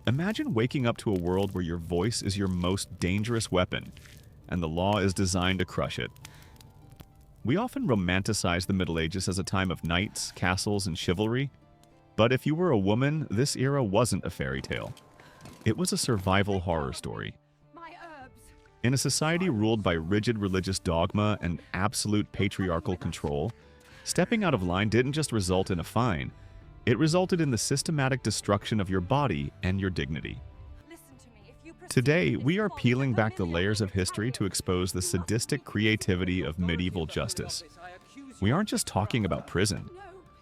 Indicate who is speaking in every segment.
Speaker 1: Imagine waking up to a world where your voice is your most dangerous weapon, and the law is designed to crush it. We often romanticize the Middle Ages as a time of knights, castles, and chivalry, but if you were a woman, this era wasn't a fairy tale. It was a survival horror story. In a society ruled by rigid religious dogma and absolute patriarchal control, stepping out of line didn't just result in a fine, it resulted in the systematic destruction of your body and your dignity. Today, we are peeling back the layers of history to expose the sadistic creativity of medieval justice. We aren't just talking about prison.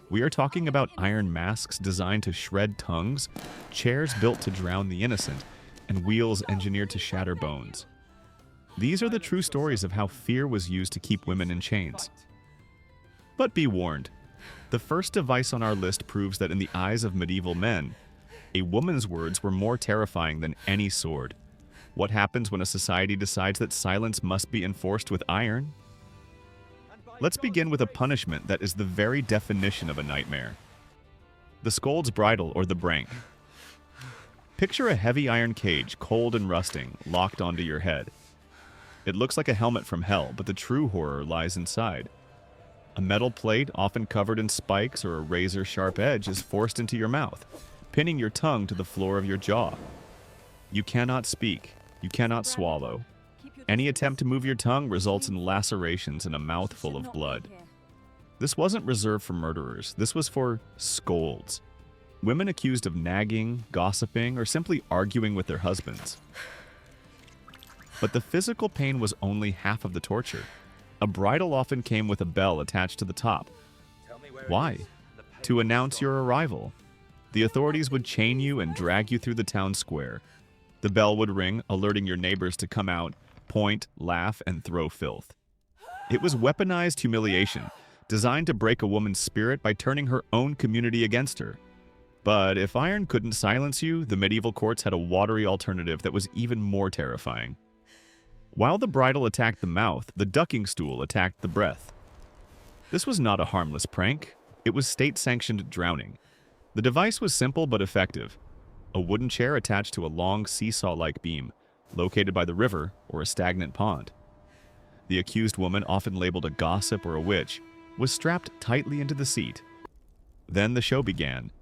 Speaker 1: We are talking about iron masks designed to shred tongues, chairs built to drown the innocent, and wheels engineered to shatter bones. These are the true stories of how fear was used to keep women in chains. But be warned, the first device on our list proves that in the eyes of medieval men, a woman's words were more terrifying than any sword. What happens when a society decides that silence must be enforced with iron? Let's begin with a punishment that is the very definition of a nightmare. The scold's bridle, or the brank. Picture a heavy iron cage, cold and rusting, locked onto your head. It looks like a helmet from hell, but the true horror lies inside. A metal plate, often covered in spikes or a razor-sharp edge, is forced into your mouth, pinning your tongue to the floor of your jaw. You cannot speak. You cannot swallow. Any attempt to move your tongue results in lacerations and a mouthful of blood. This wasn't reserved for murderers. This was for scolds. Women accused of nagging, gossiping, or simply arguing with their husbands. But the physical pain was only half of the torture. A bridle often came with a bell attached to the top. Why? To announce your arrival. The authorities would chain you and drag you through the town square. The bell would ring, alerting your neighbors to come out, point, laugh, and throw filth. It was weaponized humiliation, designed to break a woman's spirit by turning her own community against her. But if iron couldn't silence you, the medieval courts had a watery alternative that was even more terrifying. While the bridle attacked the mouth, the ducking stool attacked the breath. This was not a harmless prank. It was state-sanctioned drowning. The device was simple but effective. A wooden chair attached to a long seesaw-like beam, located by the river or a stagnant pond. The accused woman, often labeled a gossip or a witch, was strapped tightly into the seat. Then the show began.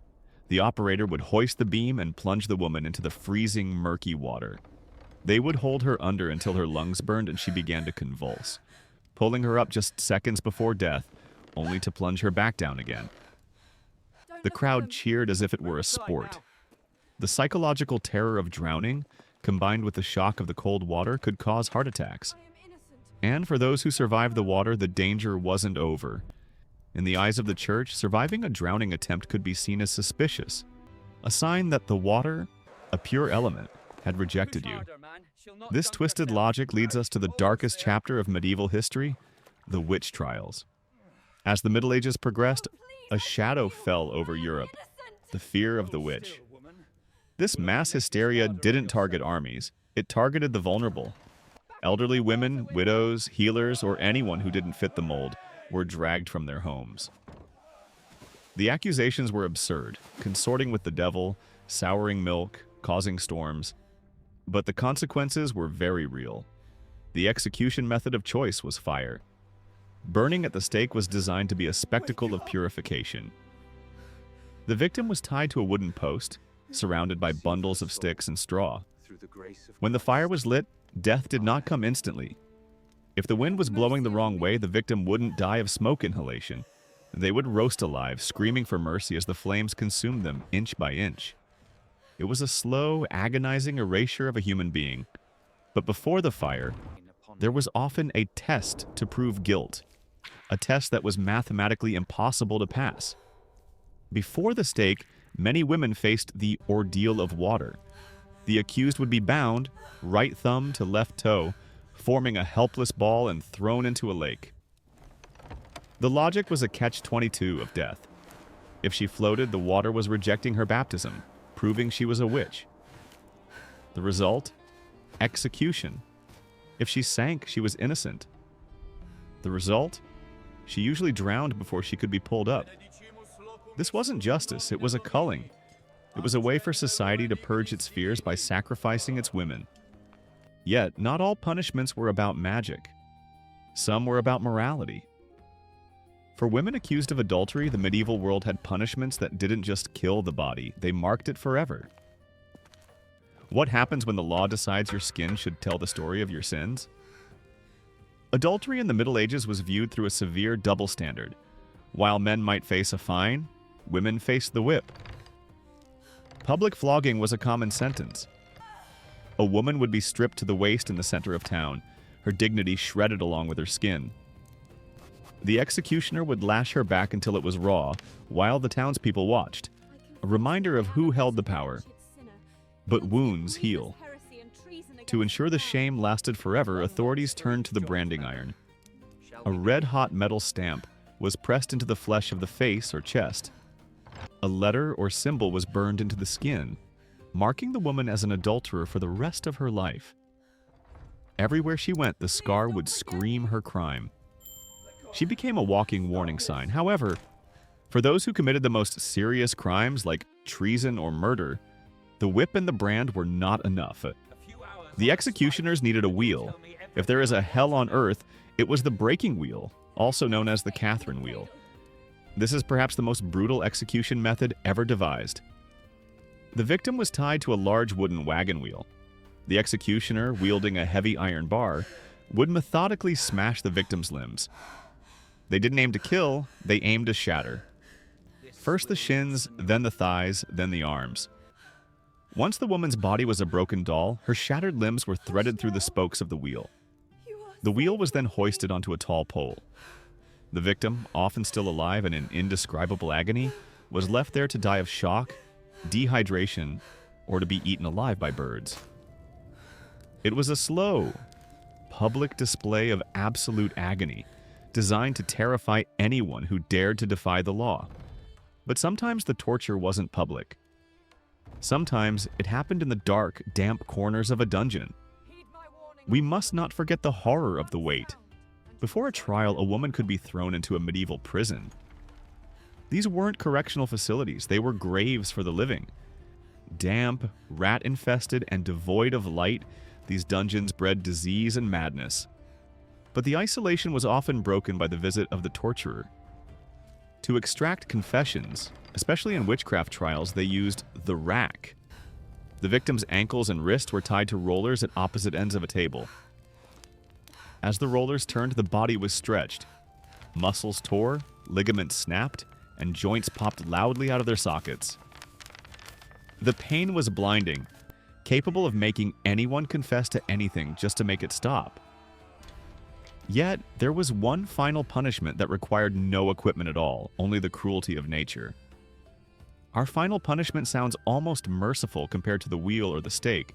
Speaker 1: The operator would hoist the beam and plunge the woman into the freezing, murky water. They would hold her under until her lungs burned and she began to convulse, pulling her up just seconds before death, only to plunge her back down again. The crowd cheered as if it were a sport. The psychological terror of drowning, combined with the shock of the cold water, could cause heart attacks. And for those who survived the water, the danger wasn't over. In the eyes of the church, surviving a drowning attempt could be seen as suspicious, a sign that the water, a pure element, had rejected you. This twisted logic leads us to the darkest chapter of medieval history, the witch trials. As the Middle Ages progressed, a shadow fell over Europe, the fear of the witch. This mass hysteria didn't target armies, it targeted the vulnerable. Elderly women, widows, healers, or anyone who didn't fit the mold were dragged from their homes. The accusations were absurd, consorting with the devil, souring milk, causing storms. But the consequences were very real. The execution method of choice was fire. Burning at the stake was designed to be a spectacle of purification. The victim was tied to a wooden post, surrounded by bundles of sticks and straw. When the fire was lit, death did not come instantly. If the wind was blowing the wrong way, the victim wouldn't die of smoke inhalation. They would roast alive, screaming for mercy as the flames consumed them inch by inch. It was a slow, agonizing erasure of a human being. But before the fire, there was often a test to prove guilt, a test that was mathematically impossible to pass. Before the stake, many women faced the ordeal of water. The accused would be bound, right thumb to left toe, forming a helpless ball and thrown into a lake. The logic was a catch-22 of death. If she floated, the water was rejecting her baptism, proving she was a witch. The result? Execution. If she sank, she was innocent. The result? She usually drowned before she could be pulled up. This wasn't justice, it was a culling. It was a way for society to purge its fears by sacrificing its women. Yet, not all punishments were about magic. Some were about morality. For women accused of adultery, the medieval world had punishments that didn't just kill the body, they marked it forever. What happens when the law decides your skin should tell the story of your sins? Adultery in the Middle Ages was viewed through a severe double standard. While men might face a fine, women faced the whip. Public flogging was a common sentence. A woman would be stripped to the waist in the center of town, her dignity shredded along with her skin. The executioner would lash her back until it was raw, while the townspeople watched, a reminder of who held the power. But wounds heal. To ensure the shame lasted forever, authorities turned to the branding iron. A red-hot metal stamp was pressed into the flesh of the face or chest. A letter or symbol was burned into the skin, marking the woman as an adulterer for the rest of her life. Everywhere she went, the scar would scream her crime. She became a walking warning sign. However, for those who committed the most serious crimes like treason or murder, the whip and the brand were not enough. The executioners needed a wheel. If there is a hell on earth, it was the breaking wheel, also known as the Catherine wheel. This is perhaps the most brutal execution method ever devised. The victim was tied to a large wooden wagon wheel. The executioner, wielding a heavy iron bar, would methodically smash the victim's limbs. They didn't aim to kill, they aimed to shatter. First the shins, then the thighs, then the arms. Once the woman's body was a broken doll, her shattered limbs were threaded through the spokes of the wheel. The wheel was then hoisted onto a tall pole. The victim, often still alive and in indescribable agony, was left there to die of shock, dehydration, or to be eaten alive by birds. It was a slow, public display of absolute agony, designed to terrify anyone who dared to defy the law. But sometimes the torture wasn't public. Sometimes it happened in the dark, damp corners of a dungeon. We must not forget the horror of the wait. Before a trial, a woman could be thrown into a medieval prison. These weren't correctional facilities, they were graves for the living. Damp, rat-infested, and devoid of light, these dungeons bred disease and madness. But the isolation was often broken by the visit of the torturer. To extract confessions, especially in witchcraft trials, they used the rack. The victim's ankles and wrists were tied to rollers at opposite ends of a table. As the rollers turned, the body was stretched. Muscles tore, ligaments snapped, and joints popped loudly out of their sockets. The pain was blinding, capable of making anyone confess to anything just to make it stop. Yet, there was one final punishment that required no equipment at all, only the cruelty of nature. Our final punishment sounds almost merciful compared to the wheel or the stake,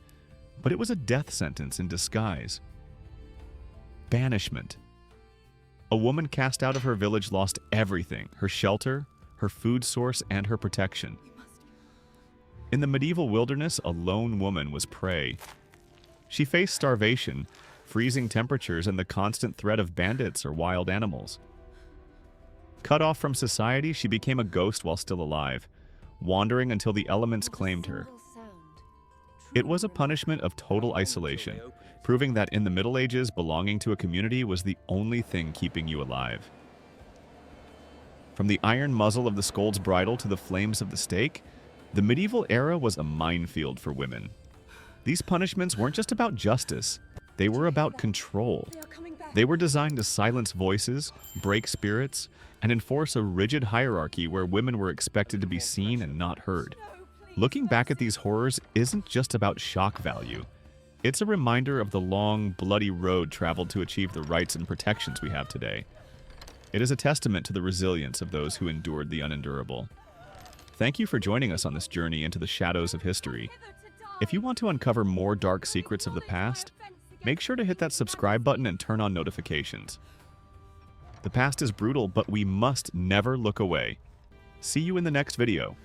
Speaker 1: but it was a death sentence in disguise. Banishment. A woman cast out of her village lost everything: her shelter, her food source, and her protection. In the medieval wilderness, a lone woman was prey. She faced starvation, freezing temperatures, and the constant threat of bandits or wild animals. Cut off from society, she became a ghost while still alive, wandering until the elements claimed her. It was a punishment of total isolation, proving that in the Middle Ages, belonging to a community was the only thing keeping you alive. From the iron muzzle of the scold's bridle to the flames of the stake, the medieval era was a minefield for women. These punishments weren't just about justice, they were about control. They were designed to silence voices, break spirits, and enforce a rigid hierarchy where women were expected to be seen and not heard. Looking back at these horrors isn't just about shock value. It's a reminder of the long, bloody road traveled to achieve the rights and protections we have today. It is a testament to the resilience of those who endured the unendurable. Thank you for joining us on this journey into the shadows of history. If you want to uncover more dark secrets of the past, make sure to hit that subscribe button and turn on notifications. The past is brutal, but we must never look away. See you in the next video.